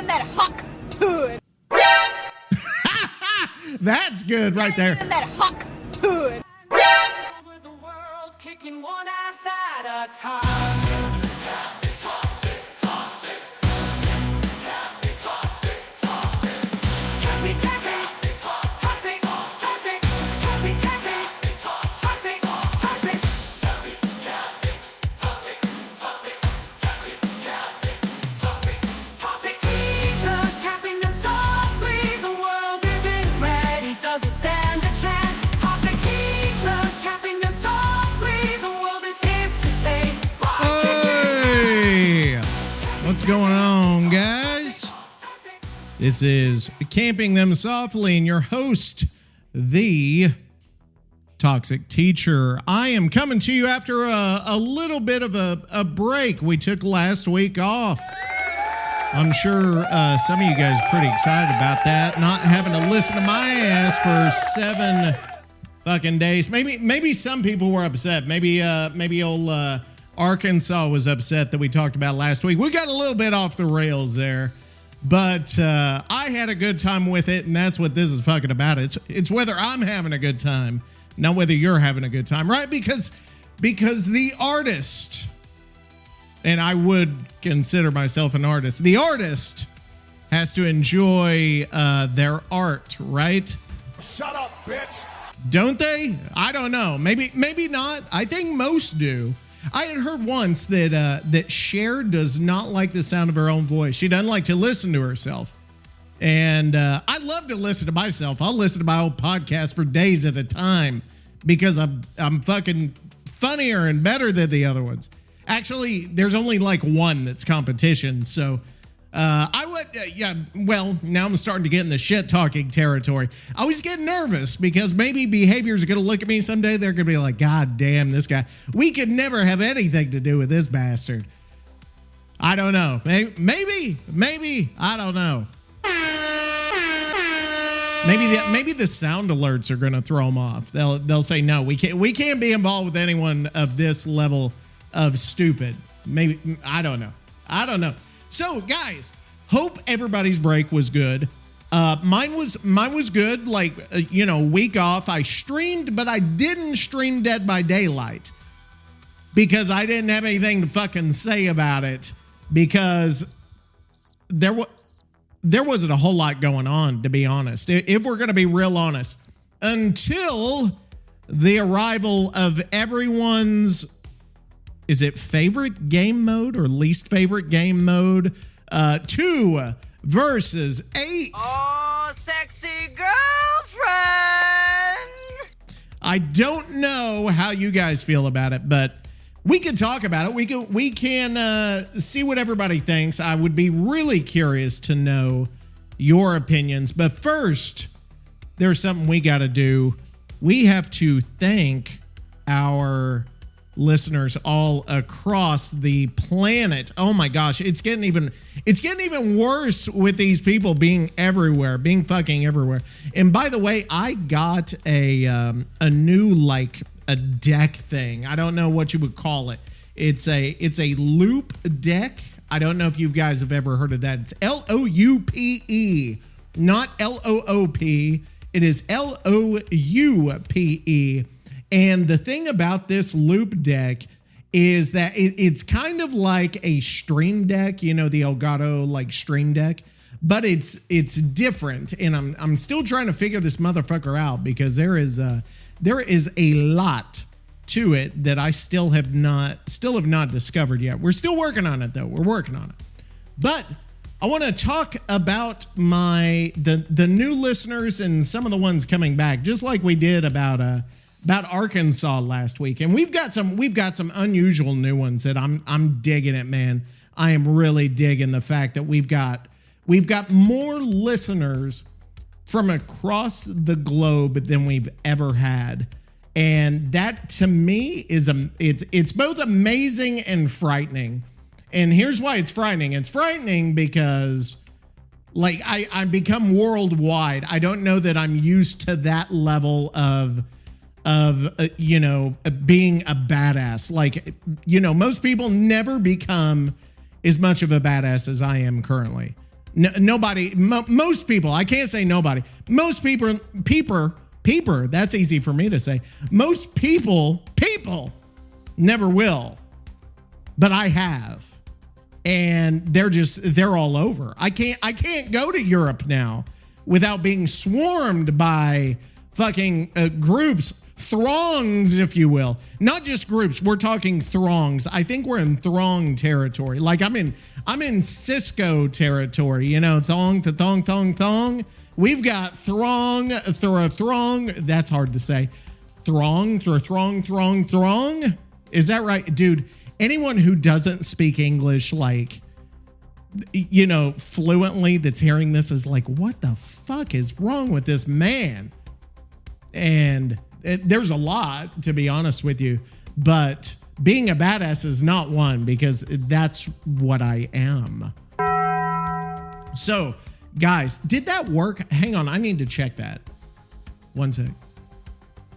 that hawk to it. That's good right there. That hawk to it. Over the world, kicking one ass at a time. What's going on, guys? This is Camping Them Softly, and your host, the Toxic Teacher. I am coming to you after a little bit of a break we took last week off. I'm sure some of you guys are pretty excited about that, not having to listen to my ass for 7 fucking days. Maybe some people were upset. Maybe old Arkansas was upset that we talked about last week. We got a little bit off the rails there, but I had a good time with it, and that's what this is fucking about. It's whether I'm having a good time, not whether you're having a good time, right? Because the artist, and I would consider myself an artist, the artist has to enjoy their art, right? Shut up, bitch. Don't they? I don't know. Maybe not. I think most do. I had heard once that Cher does not like the sound of her own voice. She doesn't like to listen to herself. And I love to listen to myself. I'll listen to my own podcast for days at a time because I'm fucking funnier and better than the other ones. Actually, there's only like one that's competition. So I would, well, now I'm starting to get in the shit talking territory. I was getting nervous because maybe behaviors are going to look at me someday. They're going to be like, God damn, this guy. We could never have anything to do with this bastard. I don't know. Maybe, I don't know. Maybe the sound alerts are going to throw them off. They'll say, no, we can't be involved with anyone of this level of stupid. Maybe, I don't know. So, guys, hope everybody's break was good. Mine was good. Like, week off. I streamed, but I didn't stream Dead by Daylight because I didn't have anything to fucking say about it because there wasn't a whole lot going on, to be honest. If we're going to be real honest, until the arrival of everyone's, is it favorite game mode or least favorite game mode? 2 versus 8. Oh, sexy girlfriend. I don't know how you guys feel about it, but we can talk about it. We can see what everybody thinks. I would be really curious to know your opinions. But first, there's something we got to do. We have to thank our listeners all across the planet. Oh my gosh, it's getting even worse with these people being fucking everywhere. And by the way, I got a new, like, a deck thing. I don't know what you would call it. It's a loop deck. I don't know if you guys have ever heard of that. It's Loupe, not Loop. It is Loupe. And the thing about this loop deck is that it's kind of like a stream deck, the Elgato like stream deck, but it's different. And I'm still trying to figure this motherfucker out because there is a lot to it that I still have not discovered yet. We're still working on it though. We're working on it. But I want to talk about the new listeners and some of the ones coming back, just like we did about Arkansas last week. And we've got some unusual new ones that I'm digging it, man. I am really digging the fact that we've got more listeners from across the globe than we've ever had. And that to me is it's both amazing and frightening. And here's why it's frightening. It's frightening because like I become worldwide. I don't know that I'm used to that level of being a badass. Like, most people never become as much of a badass as I am currently. Nobody, most people, I can't say nobody. Most people, that's easy for me to say. Most people never will. But I have. And they're all over. I can't go to Europe now without being swarmed by fucking groups, throngs, if you will. Not just groups, we're talking throngs. I think we're in throng territory. Like I'm in Cisco territory, you know, thong to thong, thong, thong. We've got throng. That's hard to say. Throng. Is that right? Dude, anyone who doesn't speak English, like, you know, fluently, that's hearing this is like, what the fuck is wrong with this man? And there's a lot, to be honest with you, but being a badass is not one, because that's what I am. So, guys, did that work? Hang on, I need to check that. One sec.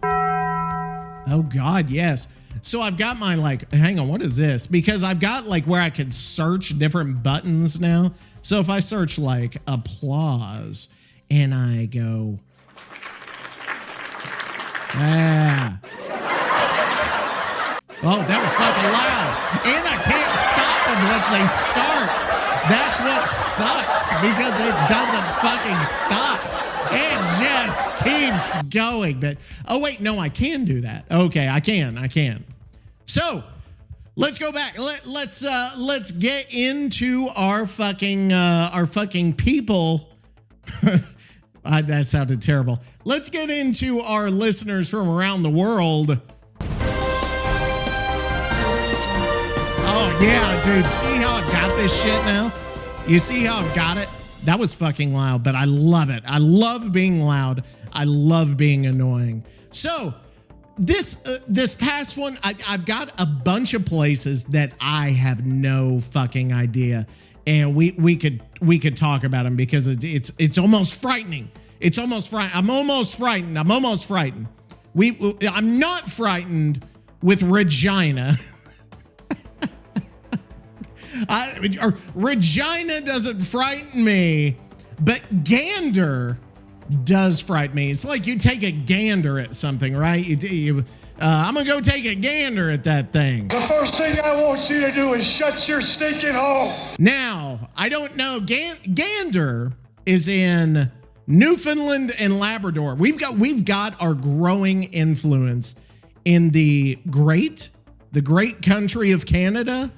Oh God, yes. So I've got my, like, hang on, what is this? Because I've got like where I could search different buttons now. So if I search like applause and I go, oh, that was fucking loud. And I can't stop them once they start. That's what sucks, because it doesn't fucking stop. It just keeps going. But oh wait, no, I can do that. Okay, I can. So let's go back. Let's get into our fucking people. That sounded terrible. Let's get into our listeners from around the world. Oh yeah, dude. See how I've got this shit now? You see how I've got it? That was fucking loud, but I love it. I love being loud. I love being annoying. So this past one, I've got a bunch of places that I have no fucking idea, and we could talk about them, because it's almost frightening. It's almost frightening. I'm almost frightened. I'm not frightened with Regina. Regina doesn't frighten me, but Gander does frighten me. It's like you take a gander at something, right? I'm gonna go take a gander at that thing. The first thing I want you to do is shut your stinking hole. Now, I don't know. Gander is in Newfoundland and Labrador. We've got our growing influence in the great country of Canada.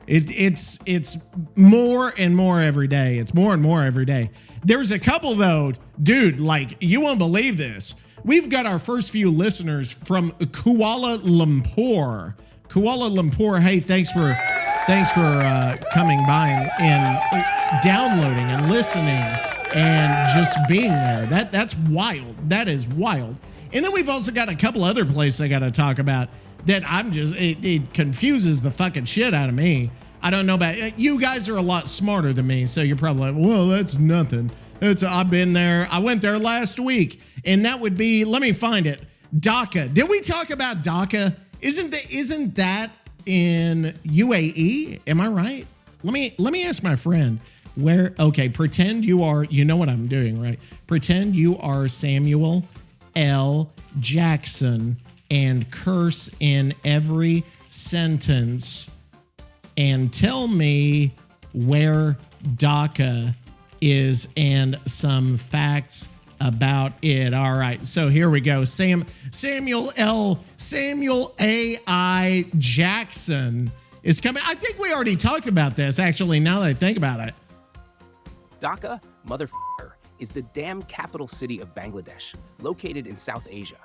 It's more and more every day. It's more and more every day. There's a couple though, dude, like, you won't believe this. We've got our first few listeners from Kuala Lumpur. Kuala Lumpur, hey, thanks for coming by and downloading and listening and just being there. That's wild. That is wild. And then we've also got a couple other places I got to talk about that it confuses the fucking shit out of me. I don't know about you guys. Are a lot smarter than me, so you're probably like, well, that's nothing. I've been there. I went there last week, and that would be, let me find it, Dacca. Did we talk about Dacca? Isn't that in UAE? Am I right? Let me ask my friend where. Okay, pretend you are. You know what I'm doing, right? Pretend you are Samuel L. Jackson and curse in every sentence and tell me where Dacca is and some facts about it. All right, so here we go. Samuel A.I. Jackson is coming. I think we already talked about this, actually, now that I think about it. Dhaka, motherfucker, is the damn capital city of Bangladesh, located in South Asia.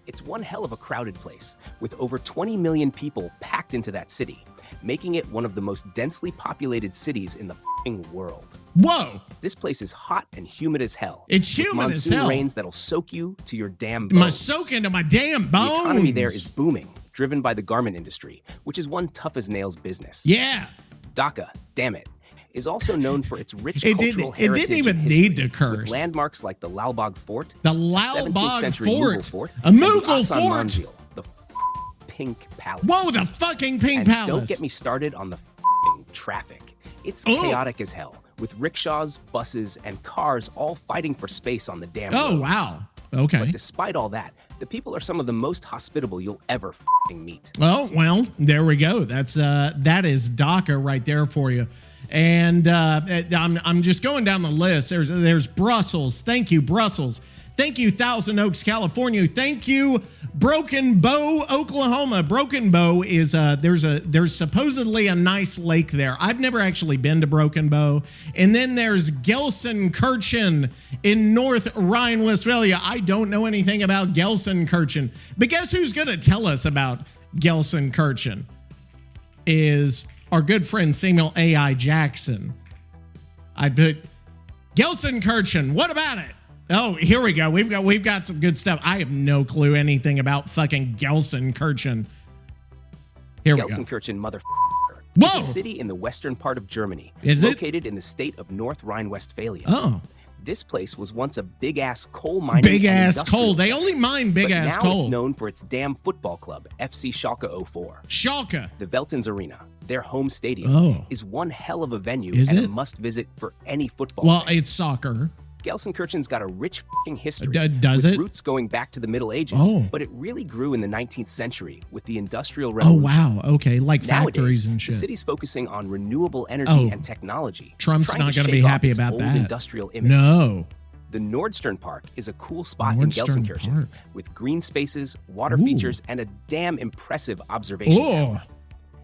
It's one hell of a crowded place, with over 20 million people packed into that city, making it one of the most densely populated cities in the f***ing world. Whoa! This place is hot and humid as hell. It's humid as hell. Monsoon rains that'll soak you to your damn bones. Soak into my damn bones. The economy there is booming, driven by the garment industry, which is one tough as nails business. Yeah. Dhaka, damn it, is also known for its rich cultural heritage. It didn't even need to curse. With landmarks like the Lal Bagh Fort, the Lal Bagh Fort, a Mughal fort, the Pink Palace. Whoa, the fucking Pink Palace! Don't get me started on the traffic. It's chaotic as hell, with rickshaws, buses, and cars all fighting for space on the damn Oh, roads. wow. Okay. But despite all that, the people are some of the most hospitable you'll ever f***ing meet. Oh, well, there we go. That is Dacca right there for you. And I'm just going down the list. There's Brussels. Thank you, Brussels. Thank you, Thousand Oaks, California. Thank you, Broken Bow, Oklahoma. Broken Bow is there's supposedly a nice lake there. I've never actually been to Broken Bow. And then there's Gelsenkirchen in North Rhine-Westphalia. I don't know anything about Gelsenkirchen, but guess who's going to tell us about Gelsenkirchen? Is our good friend Samuel A.I. Jackson. I put Gelsenkirchen. What about it? Oh, here we go. We've got some good stuff. I have no clue anything about fucking Gelsenkirchen. Here we go. Gelsenkirchen, motherfucker. Whoa! It's a city in the western part of Germany. Is it? Located in the state of North Rhine-Westphalia. Oh, This place was once a big-ass coal mining big and ass industrial coal. They center. only mine big But ass now coal. it's known for its damn football club, FC Schalke 04. Schalke. The Veltins Arena, their home stadium, Oh. is one hell of a venue Is and it? a must-visit for any football Well, fan. it's soccer. Gelsenkirchen's got a rich f***ing history. Does with it? Roots going back to the Middle Ages, Oh. but it really grew in the 19th century with the Industrial Oh, Revolution. wow. Okay. Like factories Nowadays, and the shit. city's focusing on renewable energy Oh. and technology. Trump's trying not to going to be shake off happy its about old that. industrial image. No. The Nordstern Park is a cool spot Nordstern in Gelsenkirchen Park. with green spaces, water Ooh. features, and a damn impressive observation Oh. tower.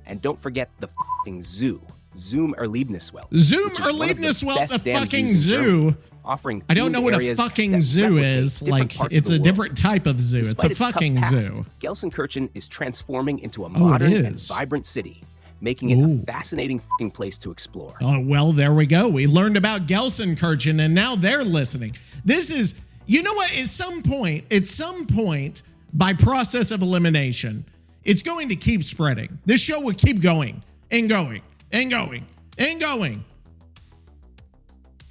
And don't forget the f***ing zoo, Zoom Erlebniswelt. Zoom which is one of Erlebniswelt, best the damn fucking zoos in Germany, zoo. offering I don't know themed what a areas fucking that zoo replicate is. different Like, parts of it's the a world. different type of zoo. Despite It's a tough fucking past, zoo. Gelsenkirchen is transforming into a it modern and is. vibrant city, making it Ooh. a fascinating f***ing place to explore. Oh, well, there we go. We learned about Gelsenkirchen, and now they're listening. This is, you know what? At some point, by process of elimination, it's going to keep spreading. This show will keep going and going and going and going.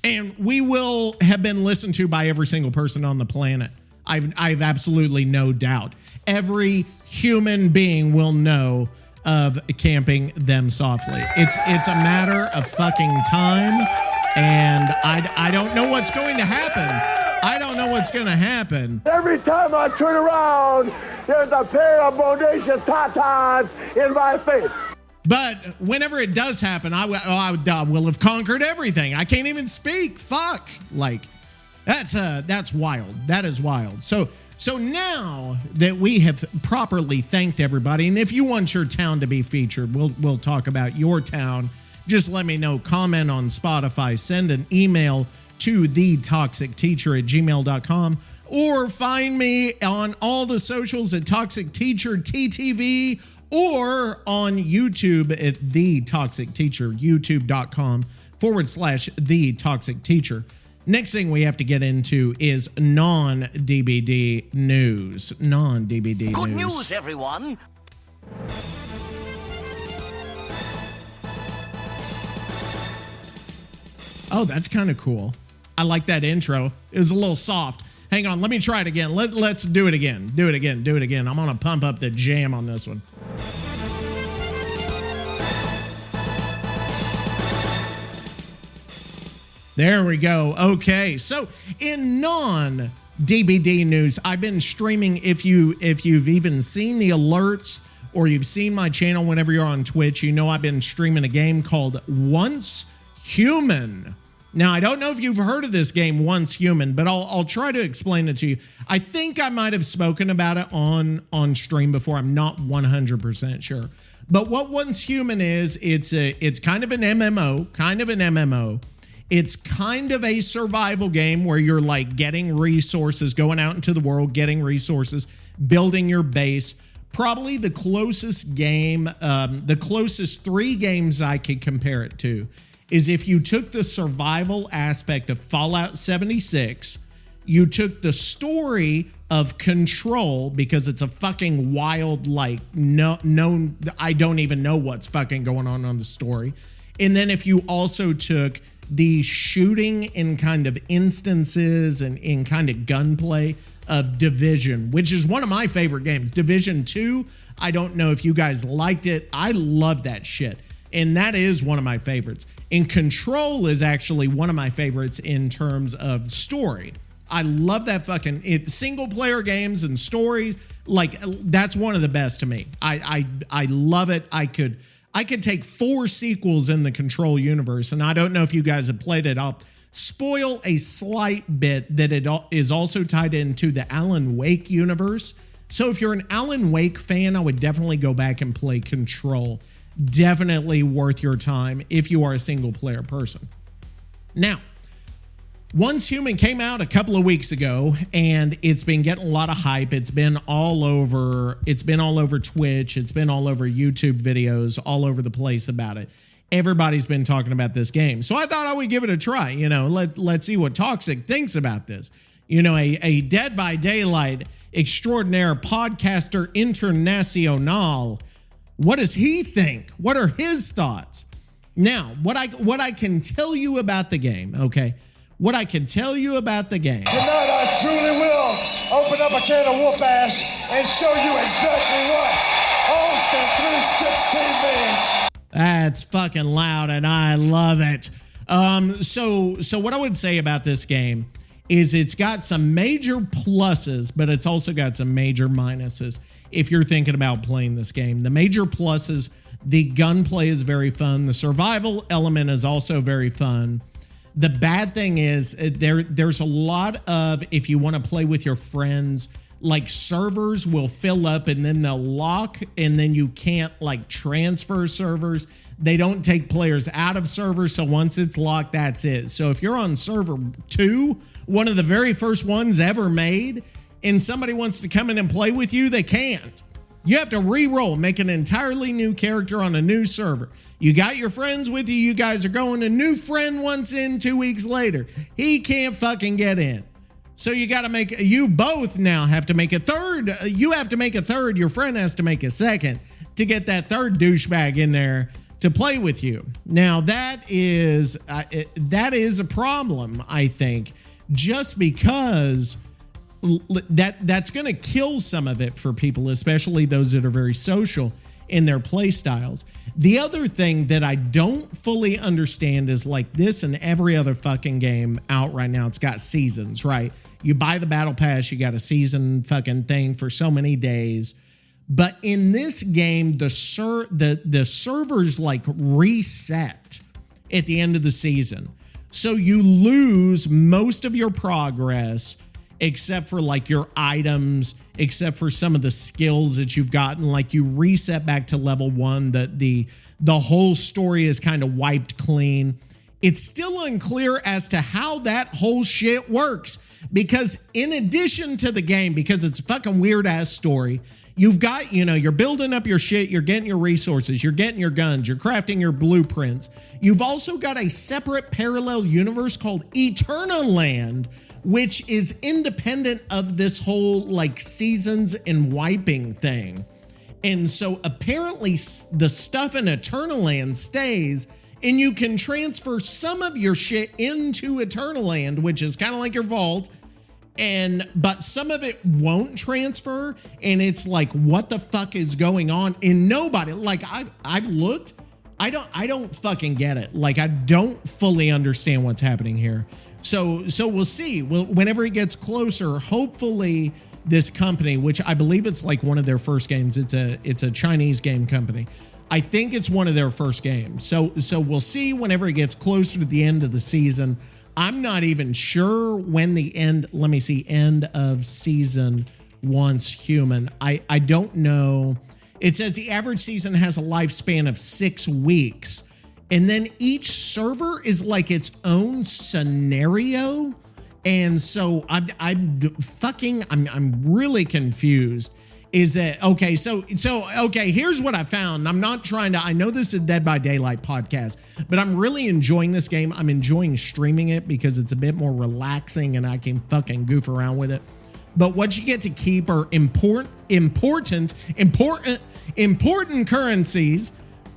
And we will have been listened to by every single person on the planet. I've absolutely no doubt. Every human being will know of Camping Them Softly. It's a matter of fucking time, and I don't know what's going to happen. I don't know what's going to happen. Every time I turn around, there's a pair of bodacious tatas in my face. But whenever it does happen, I will have conquered everything. I can't even speak. Fuck. Like, that's wild. That is wild. So now that we have properly thanked everybody, and if you want your town to be featured, we'll talk about your town. Just let me know. Comment on Spotify. Send an email to thetoxicteacher@gmail.com, or find me on all the socials at Toxic Teacher TTV, or on YouTube at The Toxic Teacher, youtube.com/The Toxic Teacher. Next thing we have to get into is non-DBD news. Non-DBD Good news. news, everyone. Oh, that's kind of cool. I like that intro. It was a little soft. Hang on, let me try it again. Let's do it again. Do it again. Do it again. I'm gonna pump up the jam on this one. There we go. Okay, so in non-DBD news, I've been streaming. If you've even seen the alerts or you've seen my channel whenever you're on Twitch, you know I've been streaming a game called Once Human. Now, I don't know if you've heard of this game, Once Human, but I'll try to explain it to you. I think I might have spoken about it on stream before. I'm not 100% sure. But what Once Human is, it's kind of an MMO, It's kind of a survival game where you're like getting resources, going out into the world, getting resources, building your base. Probably the closest game, the closest three games I could compare it to is if you took the survival aspect of Fallout 76, you took the story of Control, because it's a fucking wild, like, no, I don't even know what's fucking going on the story. And then if you also took the shooting and kind of instances and in kind of gunplay of Division, which is one of my favorite games. Division 2, I don't know if you guys liked it. I love that shit. And that is one of my favorites. And Control is actually one of my favorites in terms of story. I love that fucking single player games and stories. Like, that's one of the best to me. I love it. I could take 4 sequels in the Control universe, and I don't know if you guys have played it. I'll spoil a slight bit that it is also tied into the Alan Wake universe. So if you're an Alan Wake fan, I would definitely go back and play Control. Definitely worth your time if you are a single player person. Now, Once Human came out a couple of weeks ago, and it's been getting a lot of hype. It's been all over Twitch. It's been all over YouTube videos, all over the place about it. Everybody's been talking about this game. So I thought I would give it a try. You know, let's see what Toxic thinks about this. You know, a Dead by Daylight extraordinaire podcaster international. What does he think? What are his thoughts? Now, what I can tell you about the game, okay? What I can tell you about the game. Tonight I truly will open up a can of whoop ass and show you exactly what Austin 316 means. That's fucking loud, and I love it. So what I would say about this game is it's got some major pluses, but it's also got some major minuses if you're thinking about playing this game. The major pluses, the gunplay is very fun. The survival element is also very fun. The bad thing is there's a lot of, if you want to play with your friends, like servers will fill up and then they'll lock, and then you can't like transfer servers. They don't take players out of servers. So once it's locked, that's it. So if you're on server 2, one of the very first ones ever made, and somebody wants to come in and play with you, they can't. You have to re-roll, make an entirely new character on a new server. You got your friends with you. You guys are going. A new friend wants in 2 weeks later. He can't fucking get in. So you both now have to make a third. You have to make a third. Your friend has to make a second to get that third douchebag in there to play with you. Now that is a problem, I think, just because that's going to kill some of it for people, especially those that are very social in their play styles. The other thing that I don't fully understand is, like this and every other fucking game out right now, it's got seasons, right? You buy the battle pass, you got a season fucking thing for so many days. But in this game, the servers like reset at the end of the season. So you lose most of your progress, except for like your items, except for some of the skills that you've gotten. Like you reset back to level 1, the whole story is kind of wiped clean. It's still unclear as to how that whole shit works, because in addition to the game, because it's a fucking weird ass story, you've got, you're building up your shit, you're getting your resources, you're getting your guns, you're crafting your blueprints. You've also got a separate parallel universe called Eternal Land, which is independent of this whole like seasons and wiping thing. And so apparently the stuff in Eternal Land stays, and you can transfer some of your shit into Eternal Land, which is kind of like your vault, but some of it won't transfer, and it's like, what the fuck is going on? And nobody, like I've looked, I don't fucking get it. Like I don't fully understand what's happening here. So we'll see. Whenever it gets closer, hopefully this company, which I believe it's like one of their first games, it's a Chinese game company. I think it's one of their first games. So we'll see whenever it gets closer to the end of the season. I'm not even sure when the end of season Once Human. I don't know. It says the average season has a lifespan of 6 weeks. And then each server is like its own scenario. And so I'm really confused. Is that okay? So okay, here's what I found. I'm not trying to, I know this is a Dead by Daylight podcast, but I'm really enjoying this game. I'm enjoying streaming it because it's a bit more relaxing and I can fucking goof around with it. But what you get to keep are important currencies.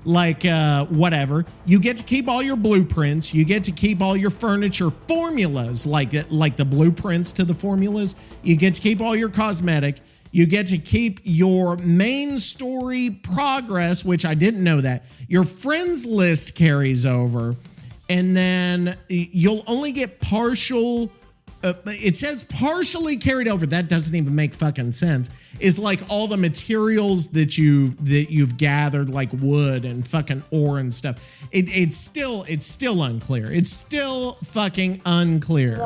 Like whatever, you get to keep all your blueprints, you get to keep all your furniture formulas, like the blueprints to the formulas, you get to keep all your cosmetic, you get to keep your main story progress, which I didn't know that. Your friends list carries over. And then you'll only get partial. It says partially carried over. That doesn't even make fucking sense. Is like all the materials that you've gathered, like wood and fucking ore and stuff. It's still unclear. It's still fucking unclear.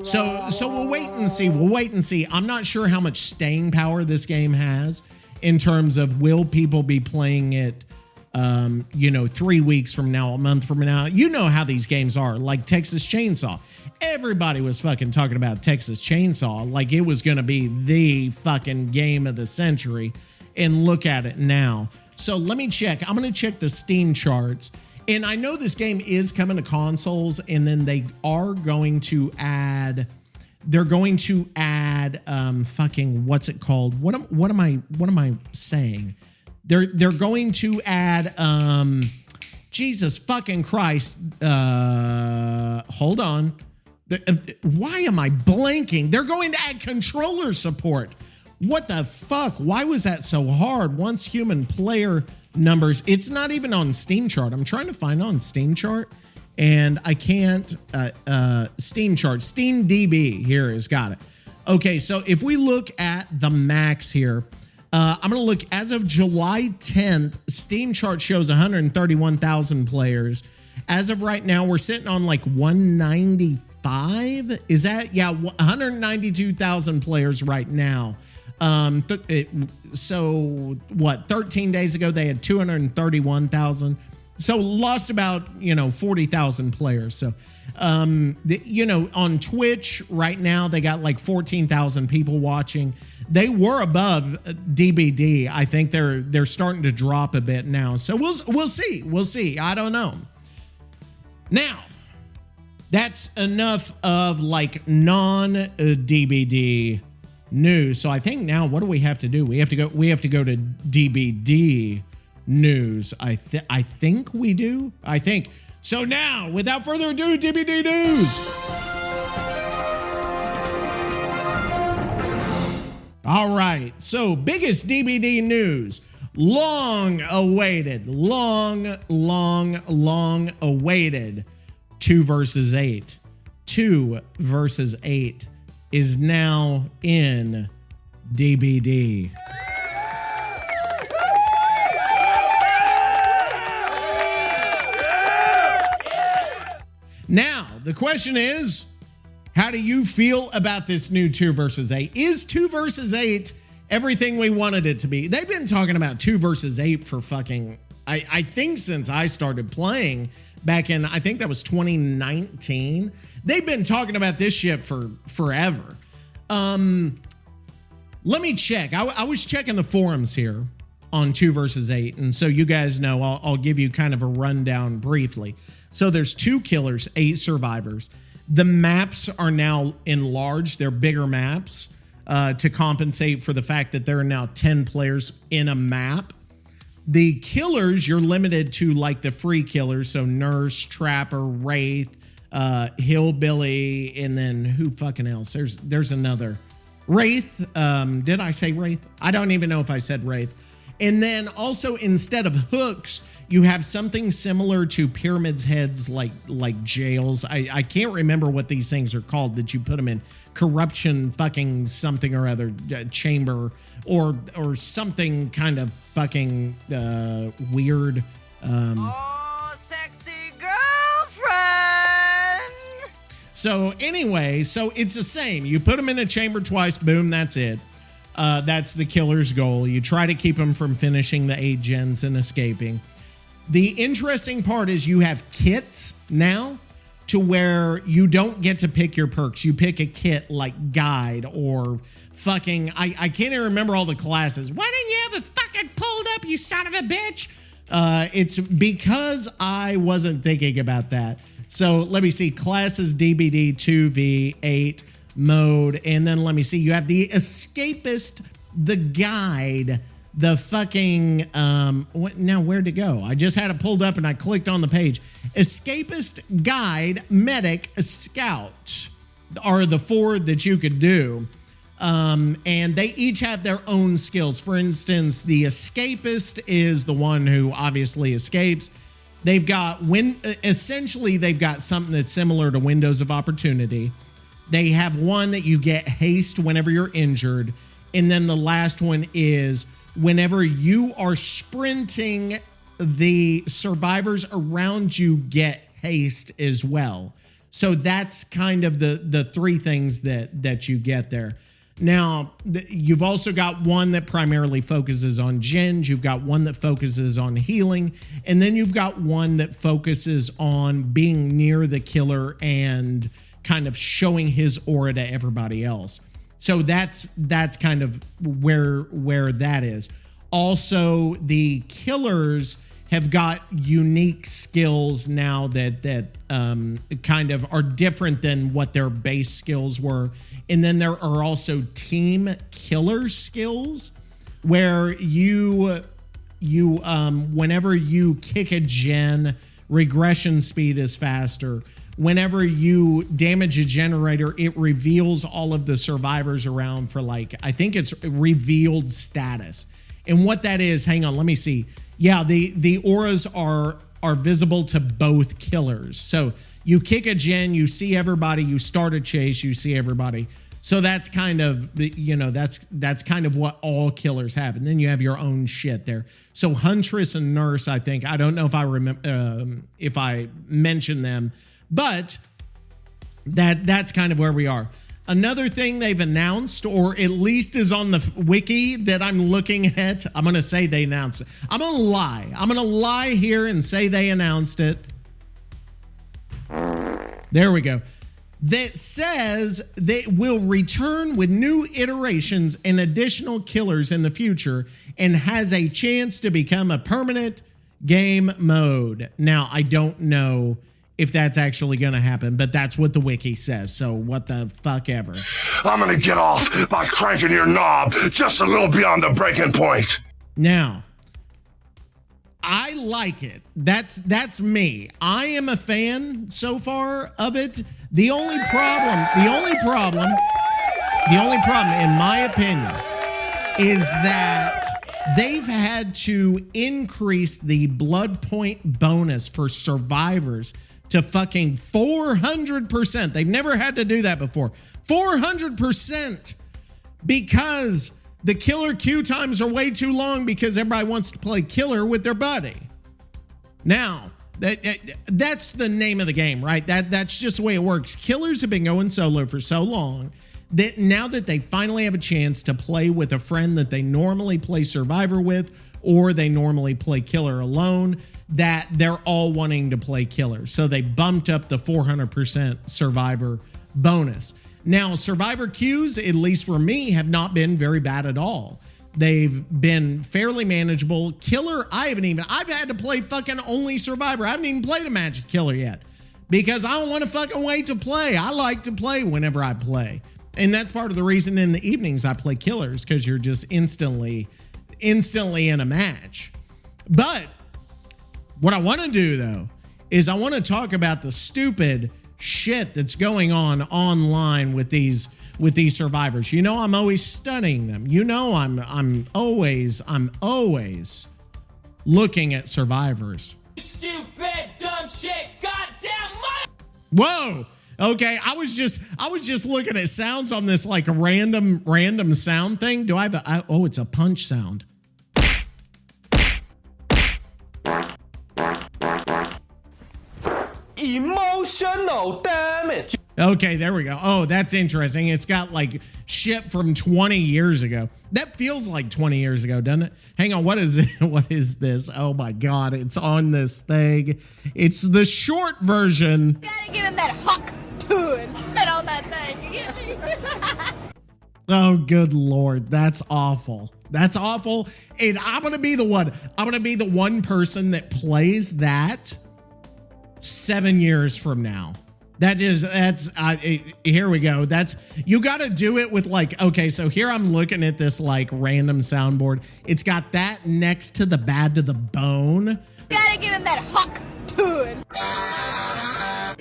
So we'll wait and see. We'll wait and see. I'm not sure how much staying power this game has in terms of will people be playing it 3 weeks from now, a month from now. You know how these games are, like Texas Chainsaw. Everybody was fucking talking about Texas Chainsaw like it was going to be the fucking game of the century. And look at it now. So let me check. I'm going to check the Steam charts. And I know this game is coming to consoles, and then they are going to add. They're going to add fucking what's it called? What am I saying? They're going to add Jesus fucking Christ. Hold on. Why am I blanking? They're going to add controller support. What the fuck? Why was that so hard? Once human player numbers, it's not even on Steam chart. I'm trying to find on Steam chart and I can't. Steam chart, Steam DB here has got it. Okay, so if we look at the max here, I'm going to look as of July 10th. Steam chart shows 131,000 players. As of right now, we're sitting on like 195. Is that? Yeah, 192,000 players right now. So what? 13 days ago, they had 231,000. So lost about 40,000 players. So on Twitch right now, they got like 14,000 people watching. They were above DBD. I think they're starting to drop a bit now. So we'll see. We'll see. I don't know. Now, that's enough of like non-DBD news. So I think now what do we have to do? We have to go to DBD news. I think we do. I think. So now, without further ado, DBD news. All right. So biggest DBD news. Long awaited 2 versus 8. 2 versus 8 is now in DBD. Now, the question is, how do you feel about this new 2 versus 8? Is 2 versus 8 everything we wanted it to be? They've been talking about 2 versus 8 for fucking, I think since I started playing back in, I think that was 2019. They've been talking about this shit for forever. Let me check. I was checking the forums here on 2 versus 8. And so you guys know, I'll give you kind of a rundown briefly. So there's 2 killers, 8 survivors. The maps are now enlarged. They're bigger maps to compensate for the fact that there are now 10 players in a map. The killers, you're limited to like the free killers. So Nurse, Trapper, Wraith, Hillbilly, and then who fucking else? There's another. Wraith. Did I say Wraith? I don't even know if I said Wraith. And then also instead of hooks, you have something similar to Pyramid's heads, like jails. I can't remember what these things are called that you put them in. Corruption fucking something or other chamber or something kind of fucking weird. Oh, sexy girlfriend. So anyway, so it's the same. You put them in a chamber twice, boom, that's it. That's the killer's goal. You try to keep them from finishing the 8 gens and escaping. The interesting part is you have kits now to where you don't get to pick your perks. You pick a kit like guide or fucking, I can't even remember all the classes. Why didn't you have it fucking pulled up, you son of a bitch? It's because I wasn't thinking about that. So let me see, classes DBD 2v8 mode. And then let me see, you have the escapist, the guide, the fucking, now where'd it go? I just had it pulled up and I clicked on the page. Escapist, guide, medic, scout are the 4 that you could do. And they each have their own skills. For instance, the escapist is the one who obviously escapes. They've got essentially they've got something that's similar to Windows of Opportunity. They have one that you get haste whenever you're injured. And then the last one is whenever you are sprinting, the survivors around you get haste as well. So that's kind of the three things that you get there. Now, you've also got one that primarily focuses on gens. You've got one that focuses on healing. And then you've got one that focuses on being near the killer and kind of showing his aura to everybody else. So that's kind of where that is. Also, the killers have got unique skills now that kind of are different than what their base skills were. And then there are also team killer skills where you whenever you kick a gen, regression speed is faster. Whenever you damage a generator, it reveals all of the survivors around for like, I think it's revealed status. And what that is, hang on, let me see. Yeah, the auras are visible to both killers. So you kick a gen, you see everybody, you start a chase, you see everybody. So that's kind of, that's kind of what all killers have. And then you have your own shit there. So Huntress and Nurse, I think, I don't know if I remember if I mentioned them, but that's kind of where we are. Another thing they've announced, or at least is on the wiki that I'm looking at, I'm going to say they announced it. I'm going to lie. I'm going to lie here and say they announced it. There we go. That says they will return with new iterations and additional killers in the future and has a chance to become a permanent game mode. Now, I don't know if that's actually going to happen, but that's what the wiki says. So what the fuck ever. I'm gonna get off by cranking your knob just a little beyond the breaking point. Now, I like it. That's me. I am a fan so far of it. The only problem, in my opinion, is that they've had to increase the blood point bonus for survivors to fucking 400%. They've never had to do that before. 400% because the killer queue times are way too long because everybody wants to play killer with their buddy. Now, that's the name of the game, right? That's just the way it works. Killers have been going solo for so long that now that they finally have a chance to play with a friend that they normally play Survivor with, or they normally play killer alone, that they're all wanting to play killer. So they bumped up the 400% Survivor bonus. Now, Survivor queues, at least for me, have not been very bad at all. They've been fairly manageable. Killer, I've had to play fucking only Survivor. I haven't even played a Magic Killer yet because I don't want to fucking wait to play. I like to play whenever I play. And that's part of the reason in the evenings I play killers, because you're just instantly in a match. But what I want to do, though, is I want to talk about the stupid shit that's going on online with these survivors. You know, I'm always studying them. You know, I'm always looking at survivors. Stupid, dumb shit, goddamn mother. Whoa. Okay, I was just looking at sounds on this like a random sound thing. Do I have oh, it's a punch sound. Emotional damage. Okay, there we go. Oh, that's interesting. It's got like shit from 20 years ago. That feels like 20 years ago, doesn't it? Hang on, what is it? What is this? Oh my God, it's on this thing. It's the short version. You gotta give him that huck too and spit on that thing. You get me? Oh, good Lord. That's awful. That's awful. And I'm going to be the one person that plays that 7 years from now. Here we go. You got to do it with like, okay, so here I'm looking at this like random soundboard. It's got that next to the bad to the bone. You gotta give him that huck too and you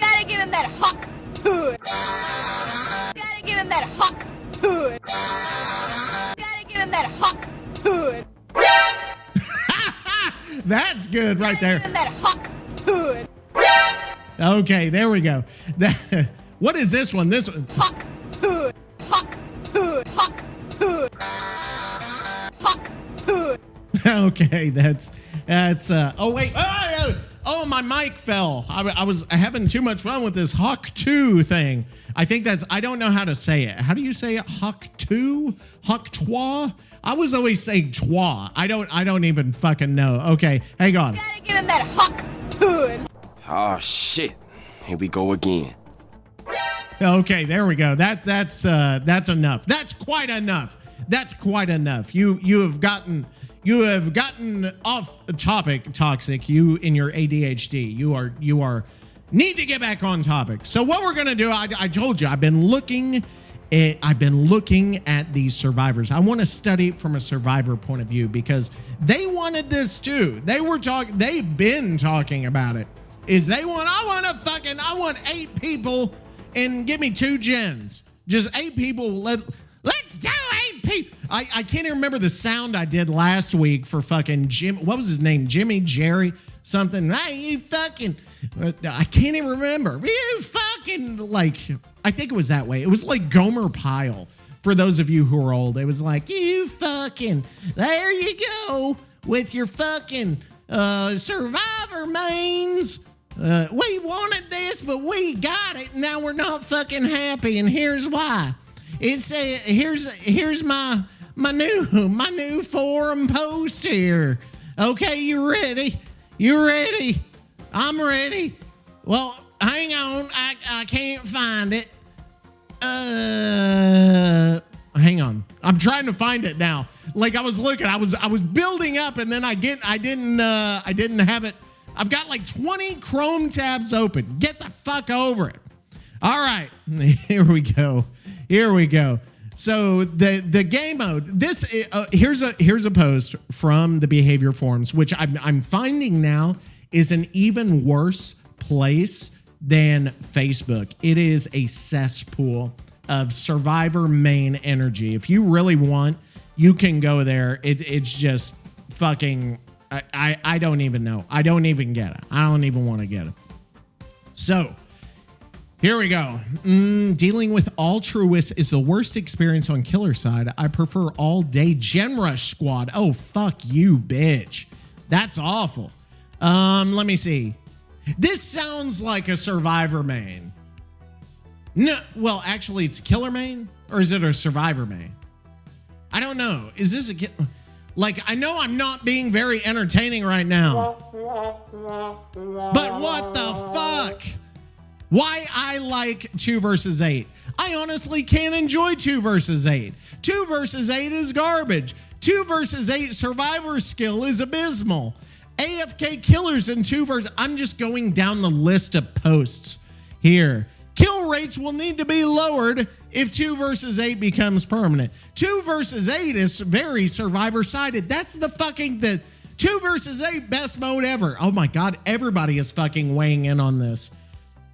gotta give him that huck too. You gotta give him that huck too. You gotta give him that huck too. That's good right there. Give him that huck Okay, there we go. What is this one? This one. Huck to. Huck to. Huck to. Huck to. Okay, that's oh wait. Oh, my mic fell. I was having too much fun with this Huck 2 thing. I think I don't know how to say it. How do you say it? Huck 2? Huck twa? I was always saying twa. I don't even fucking know. Okay, hang on. Gotta give him that Huck to. Oh shit. Here we go again. Okay, there we go. That's enough. That's quite enough. That's quite enough. You have gotten off topic, Toxic. You in your ADHD. You are need to get back on topic. So what we're gonna do? I told you I've been looking at these survivors. I want to study it from a survivor point of view because they wanted this too. They've been talking about it. I want 8 people and give me 2 gens. Just 8 people. Let's do 8 people. I can't even remember the sound I did last week for fucking Jim. What was his name? Jimmy, Jerry, something. Hey, you fucking. I can't even remember. You fucking like. I think it was that way. It was like Gomer Pyle. For those of you who are old, it was like you fucking. There you go with your fucking survivor mains. We wanted this, but we got it. Now we're not fucking happy, and here's why. It's here's my new forum post here. Okay, you ready? You ready? I'm ready. Well, hang on. I can't find it. Hang on. I'm trying to find it now. Like I was looking. I was building up, and then I didn't have it. I've got like 20 Chrome tabs open. Get the fuck over it. All right, here we go. Here we go. So the game mode. This here's a post from the behavior forums, which I'm finding now is an even worse place than Facebook. It is a cesspool of survivor main energy. If you really want, you can go there. It's just fucking. I don't even know. I don't even get it. I don't even want to get it. So. Here we go. Dealing with altruists is the worst experience on killer side. I prefer all day Gen Rush squad. Oh, fuck you, bitch. That's awful. Let me see. This sounds like a survivor main. No, well, actually, it's killer main, or is it a survivor main? I don't know. Is this like, I know I'm not being very entertaining right now. But what the fuck? Why I like 2 versus 8. I honestly can't enjoy 2 versus 8. 2 versus 8 is garbage. 2 versus 8 survivor skill is abysmal. AFK killers in 2 versus... I'm just going down the list of posts here. Kill rates will need to be lowered if 2 versus 8 becomes permanent. 2 versus 8 is very survivor-sided. That's the 2 versus 8 best mode ever. Oh my God, everybody is fucking weighing in on this.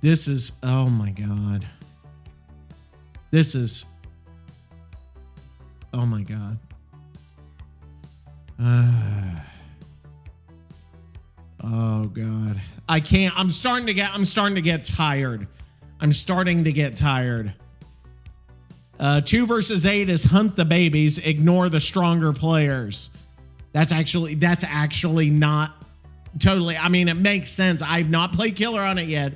This is, oh my God. This is, oh my God. Oh God. I can't, I'm starting to get tired. I'm starting to get tired. 2 versus 8 is hunt the babies, ignore the stronger players. That's actually not totally, I mean, it makes sense. I've not played killer on it yet.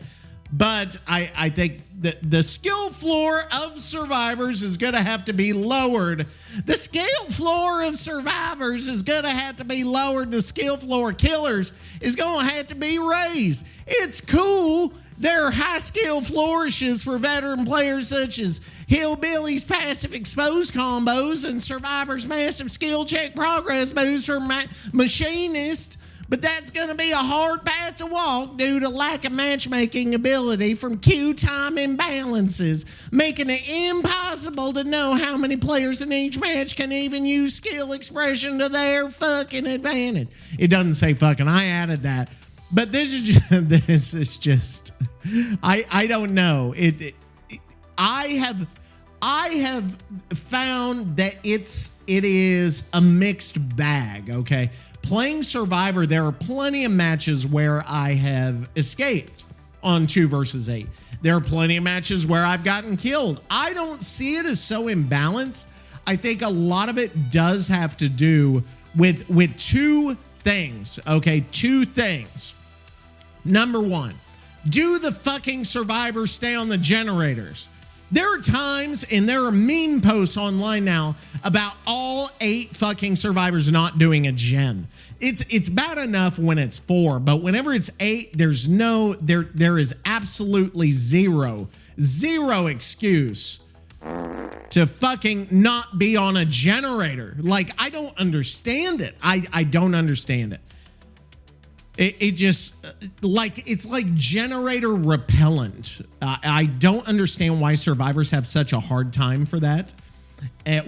But I think that the skill floor of survivors is going to have to be lowered. The skill floor of survivors is going to have to be lowered. The skill floor killers is going to have to be raised. It's cool. There are high skill flourishes for veteran players such as Hillbilly's passive exposed combos and Survivor's massive skill check progress boost for Machinist. But that's going to be a hard path to walk due to lack of matchmaking ability from queue time imbalances, making it impossible to know how many players in each match can even use skill expression to their fucking advantage. It doesn't say fucking, I added that. But this is just I don't know. I have found that it is a mixed bag, okay? Playing Survivor, there are plenty of matches where I have escaped. on 2 versus 8. There are plenty of matches where I've gotten killed. I don't see it as so imbalanced. I think a lot of it does have to do with 2 things, okay? 2 things. Number 1, do the fucking survivors stay on the generators? There are times, and there are meme posts online now about all 8 fucking survivors not doing a gen. It's bad enough when it's 4, but whenever it's 8, there is absolutely zero excuse to fucking not be on a generator. Like, I don't understand it. I don't understand it. It just, like, it's like generator repellent. I don't understand why survivors have such a hard time for that,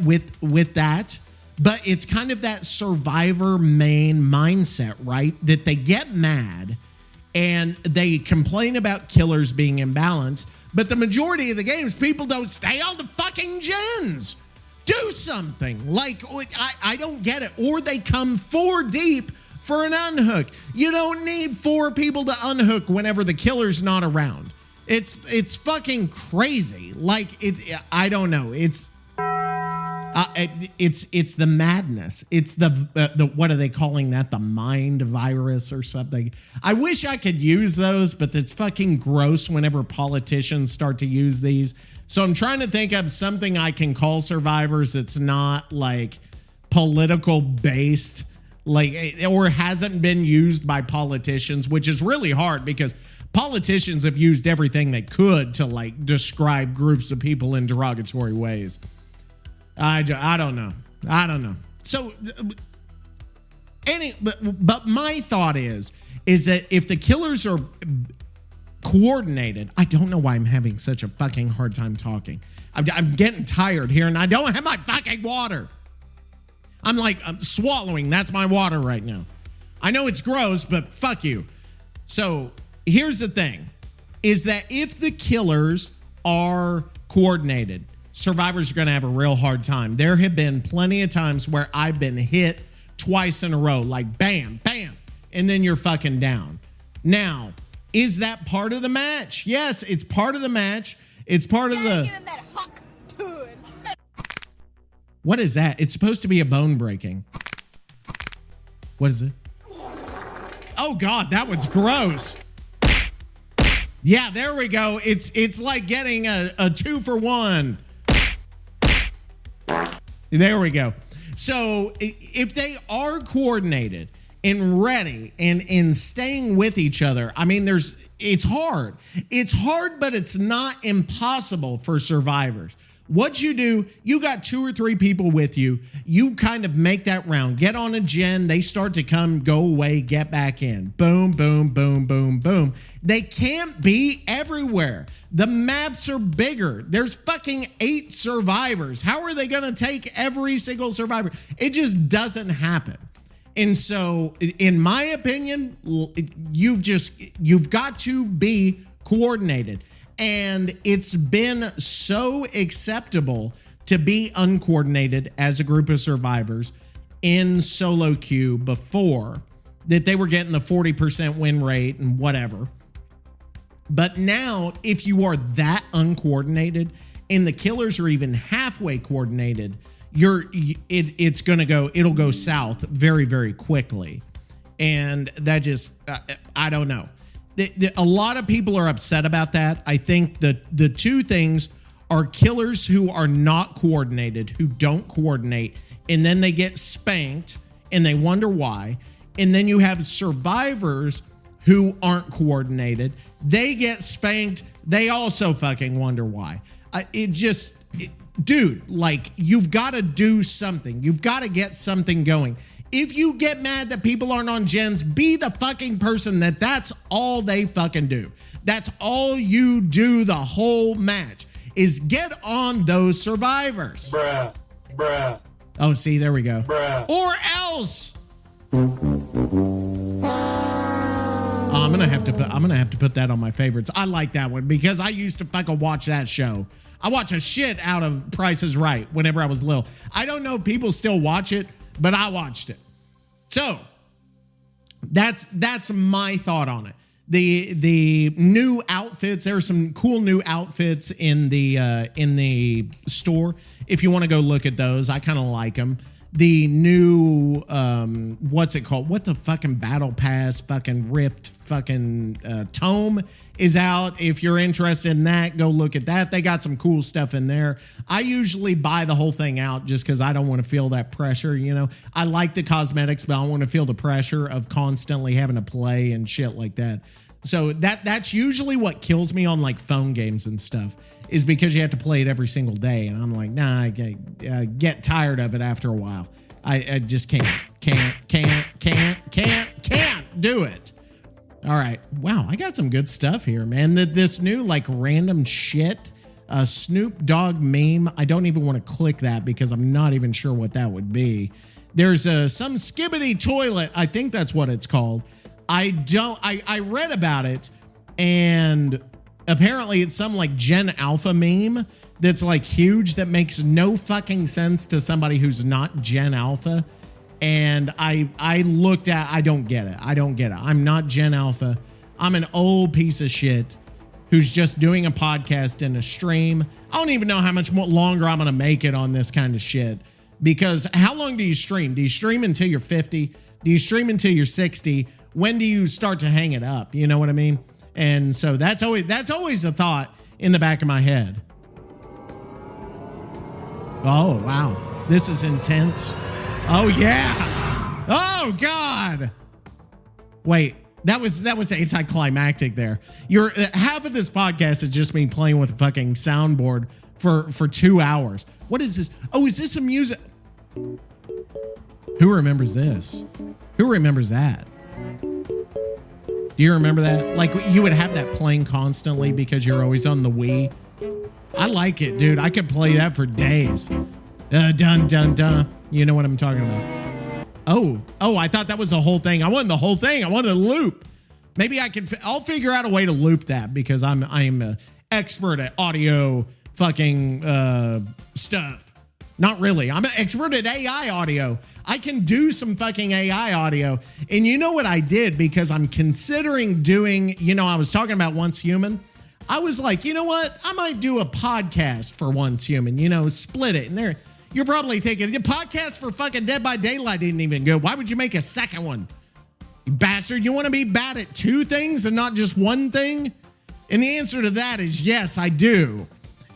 with that. But it's kind of that survivor main mindset, right? That they get mad and they complain about killers being imbalanced. But the majority of the games, people don't stay on the fucking gens. Do something. Like, I don't get it. Or they come 4 deep for an unhook. You don't need 4 people to unhook whenever the killer's not around. It's fucking crazy. Like, I don't know. It's the madness. It's the what are they calling that? The mind virus or something. I wish I could use those, but it's fucking gross whenever politicians start to use these. So I'm trying to think of something I can call survivors that's not like political based, like, or hasn't been used by politicians, which is really hard because politicians have used everything they could to like describe groups of people in derogatory ways. I don't know. So, but my thought is that if the killers are coordinated, I don't know why I'm having such a fucking hard time talking. I'm getting tired here, and I don't have my fucking water. I'm swallowing. That's my water right now. I know it's gross, but fuck you. So here's the thing, is that if the killers are coordinated, survivors are going to have a real hard time. There have been plenty of times where I've been hit twice in a row, like bam, bam, and then you're fucking down. Now, is that part of the match? Yes, it's part of the match. It's part of the... What is that? It's supposed to be a bone breaking. What is it? Oh God, that one's gross. Yeah, there we go. It's like getting a 2-for-1. There we go. So if they are coordinated and ready and staying with each other, I mean, it's hard. It's hard, but it's not impossible for survivors. What you do, you got 2 or 3 people with you. You kind of make that round. Get on a gen. They start to come, go away, get back in. Boom, boom, boom, boom, boom. They can't be everywhere. The maps are bigger. There's fucking 8 survivors. How are they going to take every single survivor? It just doesn't happen. And so, in my opinion, you've got to be coordinated. And it's been so acceptable to be uncoordinated as a group of survivors in solo queue before, that they were getting the 40% win rate and whatever. But now, if you are that uncoordinated and the killers are even halfway coordinated, it'll go south very, very quickly. And that just, I don't know. A lot of people are upset about that. I think the 2 things are killers who are not coordinated, who don't coordinate, and then they get spanked and they wonder why. And then you have survivors who aren't coordinated. They get spanked. They also fucking wonder why. Dude, like, you've got to do something. You've got to get something going. If you get mad that people aren't on gens, be the fucking person that's all they fucking do. That's all you do the whole match, is get on those survivors. Bruh. Oh, see, there we go. Bruh. Or else. I'm gonna have to put that on my favorites. I like that one because I used to fucking watch that show. I watch a shit out of Price is Right whenever I was little. I don't know if people still watch it, but I watched it. So that's my thought on it. the new outfits. There are some cool new outfits in the store. If you want to go look at those, I kind of like them. The new what's it called? What the fucking battle pass fucking rift fucking tome is out. If you're interested in that, go look at that. They got some cool stuff in there. I usually buy the whole thing out just because I don't want to feel that pressure. You know, I like the cosmetics, but I don't want to feel the pressure of constantly having to play and shit like that. So that's usually what kills me on like phone games and stuff, is because you have to play it every single day. And I'm like, nah, I get tired of it after a while. I just can't do it. All right. Wow, I got some good stuff here, man. This new like random shit, Snoop Dogg meme. I don't even want to click that because I'm not even sure what that would be. There's some skibbity toilet. I think that's what it's called. I read about it, and apparently it's some like Gen Alpha meme that's like huge that makes no fucking sense to somebody who's not Gen Alpha. And I looked at, I don't get it. I'm not Gen Alpha. I'm an old piece of shit who's just doing a podcast and a stream. I don't even know how much more longer I'm going to make it on this kind of shit. Because how long do you stream? Do you stream until you're 50? Do you stream until you're 60? When do you start to hang it up? You know what I mean? And so that's always a thought in the back of my head. Oh, wow. This is intense. Oh, yeah. Oh, God. Wait, that was anticlimactic there. Half of this podcast is just me playing with a fucking soundboard for 2 hours. What is this? Oh, is this some music? Who remembers this? Who remembers that? Do you remember that? Like, you would have that playing constantly because you're always on the Wii. I like it, dude. I could play that for days. Dun, dun, dun. You know what I'm talking about. Oh, I thought that was the whole thing. I wanted the whole thing. I wanted a loop. Maybe I'll figure out a way to loop that because I'm an expert at audio fucking stuff. Not really. I'm an expert at AI audio. I can do some fucking AI audio. And you know what I did? Because I'm considering doing, I was talking about Once Human. I was like, you know what? I might do a podcast for Once Human, split it. And there, you're probably thinking, the podcast for fucking Dead by Daylight didn't even go. Why would you make a second one? You bastard. You want to be bad at two things and not just one thing? And the answer to that is yes, I do.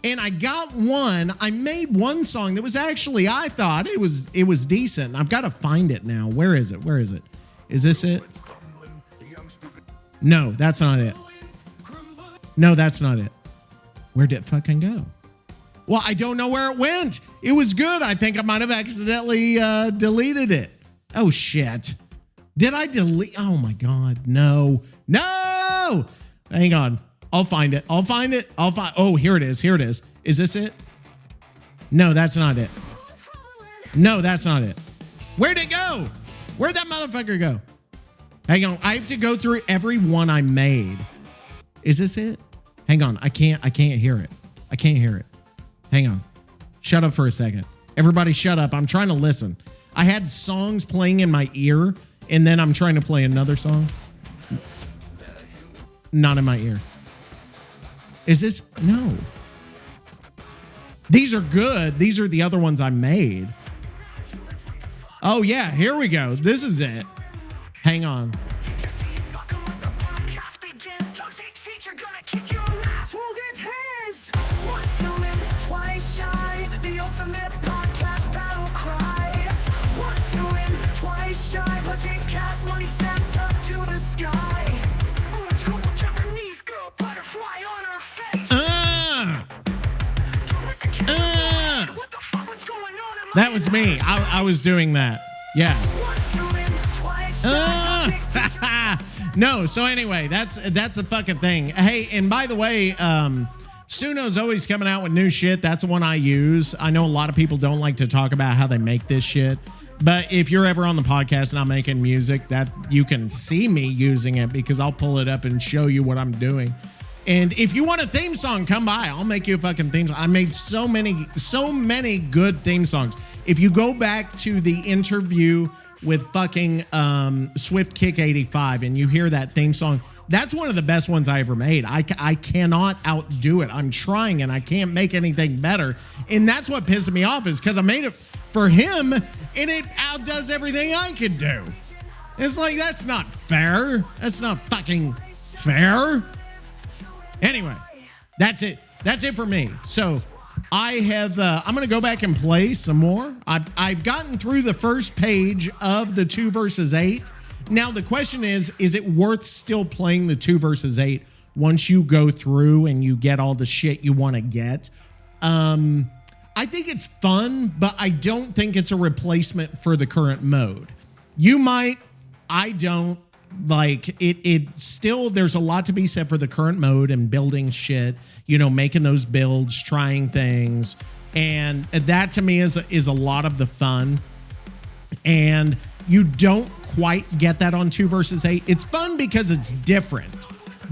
And I got one. I made one song that was actually, I thought it was decent. I've got to find it now. Where is it? Is this it? No, that's not it. No, that's not it. Where did it fucking go? Well, I don't know where it went. It was good. I think I might have accidentally deleted it. Oh, shit. Did I delete? Oh, my God. No. Hang on. I'll find it. Oh, here it is. Is this it? No, that's not it. No, that's not it. Where'd it go? Where'd that motherfucker go? Hang on. I have to go through every one I made. Is this it? Hang on. I can't hear it. I can't hear it. Hang on. Shut up for a second. Everybody shut up. I'm trying to listen. I had songs playing in my ear, and then I'm trying to play another song. Not in my ear. Is this? No. These are good. These are the other ones I made. Oh, yeah. Here we go. This is it. Hang on. That was me. I was doing that. Yeah. No. So anyway, that's the fucking thing. Hey, and by the way, Suno's always coming out with new shit. That's the one I use. I know a lot of people don't like to talk about how they make this shit. But if you're ever on the podcast and I'm making music, that you can see me using it because I'll pull it up and show you what I'm doing. And if you want a theme song, come by. I'll make you a fucking theme song. I made so many good theme songs. If you go back to the interview with fucking Swift Kick 85 and you hear that theme song, That's one of the best ones I ever made. I cannot outdo it. I'm trying and I can't make anything better. And that's what pisses me off is because I made it for him and it outdoes everything I could do. It's like, that's not fair. That's not fucking fair. Anyway, that's it. That's it for me. So I'm going to go back and play some more. I've gotten through the first page of the 2 versus 8. Now, the question is it worth still playing the 2 versus 8 once you go through and you get all the shit you want to get? I think it's fun, but I don't think it's a replacement for the current mode. You might, I don't. Like, it still, there's a lot to be said for the current mode and building shit, you know, making those builds, trying things. And that to me is a lot of the fun. And you don't quite get that on 2 versus 8. It's fun because it's different,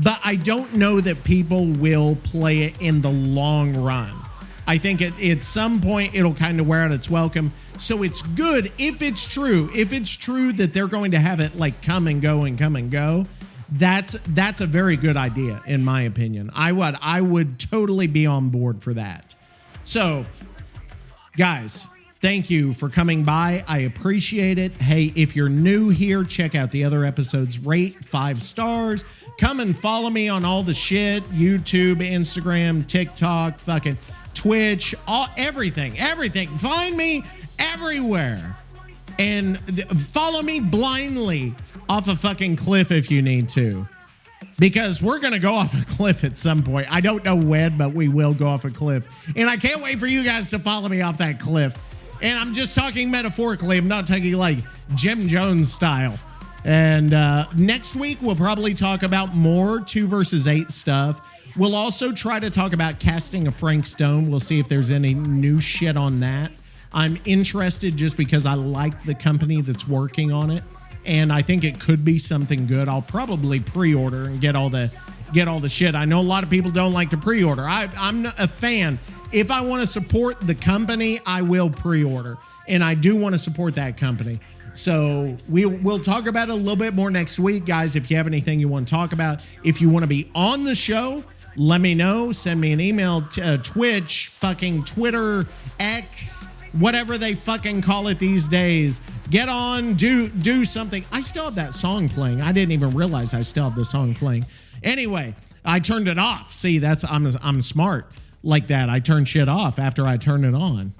but I don't know that people will play it in the long run. I think at some point it'll kind of wear out its welcome. So it's good if it's true. If it's true that they're going to have it like come and go and come and go, that's a very good idea in my opinion. I would totally be on board for that. So, guys, thank you for coming by. I appreciate it. Hey, if you're new here, check out the other episodes. Rate 5 stars. Come and follow me on all the shit. YouTube, Instagram, TikTok, fucking Twitch, everything. Find me everywhere. And follow me blindly off a fucking cliff if you need to. Because we're going to go off a cliff at some point. I don't know when, but we will go off a cliff. And I can't wait for you guys to follow me off that cliff. And I'm just talking metaphorically. I'm not talking like Jim Jones style. And next week, we'll probably talk about more 2 versus 8 stuff. We'll also try to talk about casting a Frank Stone. We'll see if there's any new shit on that. I'm interested just because I like the company that's working on it. And I think it could be something good. I'll probably pre-order and get all the shit. I know a lot of people don't like to pre-order. I'm not a fan. If I want to support the company, I will pre-order. And I do want to support that company. So we'll talk about it a little bit more next week, guys. If you have anything you want to talk about, if you want to be on the show, let me know. Send me an email to Twitch, fucking Twitter, X, whatever they fucking call it these days. Get on, do something. I still have that song playing. I didn't even realize I still have the song playing. Anyway, I turned it off. See, I'm smart like that. I turn shit off after I turn it on.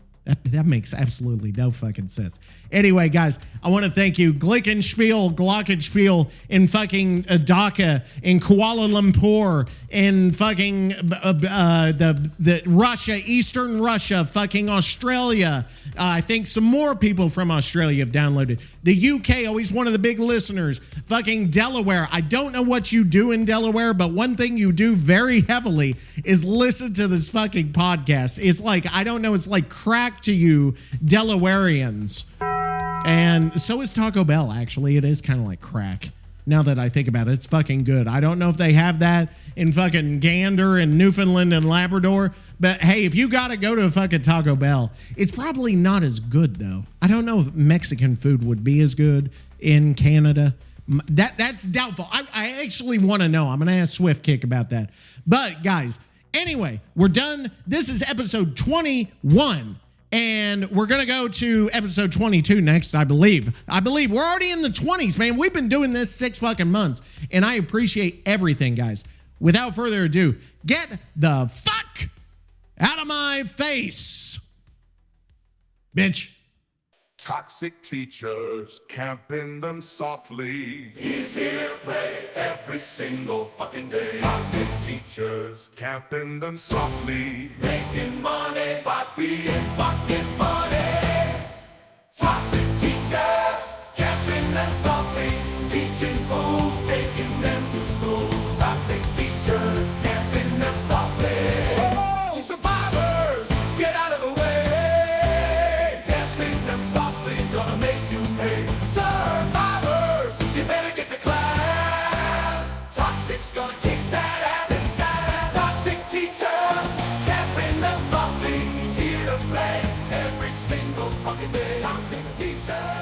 That makes absolutely no fucking sense. Anyway, guys, I want to thank you. Glockenspiel in fucking Dacca, in Kuala Lumpur, in fucking the Russia, Eastern Russia, fucking Australia. I think some more people from Australia have downloaded. The UK, always one of the big listeners. Fucking Delaware. I don't know what you do in Delaware, but one thing you do very heavily is listen to this fucking podcast. It's like, I don't know, it's like crack to you Delawareans. And so is Taco Bell, actually. It is kind of like crack. Now that I think about it, it's fucking good. I don't know if they have that in fucking Gander and Newfoundland and Labrador. But hey, if you got to go to a fucking Taco Bell, it's probably not as good, though. I don't know if Mexican food would be as good in Canada. That's doubtful. I actually want to know. I'm going to ask Swiftkick about that. But guys, anyway, we're done. This is episode 21. And we're going to go to episode 22 next, I believe. We're already in the 20s, man. We've been doing this 6 fucking months. And I appreciate everything, guys. Without further ado, get the fuck out of my face, bitch. Toxic teachers, camping them softly. He's here to play every single fucking day. Toxic teachers, camping them softly. Making money by being fucking funny. Toxic teachers, camping them softly. Teaching fools, taking them to school. Toxic teachers, camping them softly. Oh, survivors, get out of the way. Camping them softly, gonna make you pay. Survivors, you better get to class. Toxic's gonna kick that ass. Toxic teachers, camping them softly. He's here to play every single fucking day. Toxic teachers.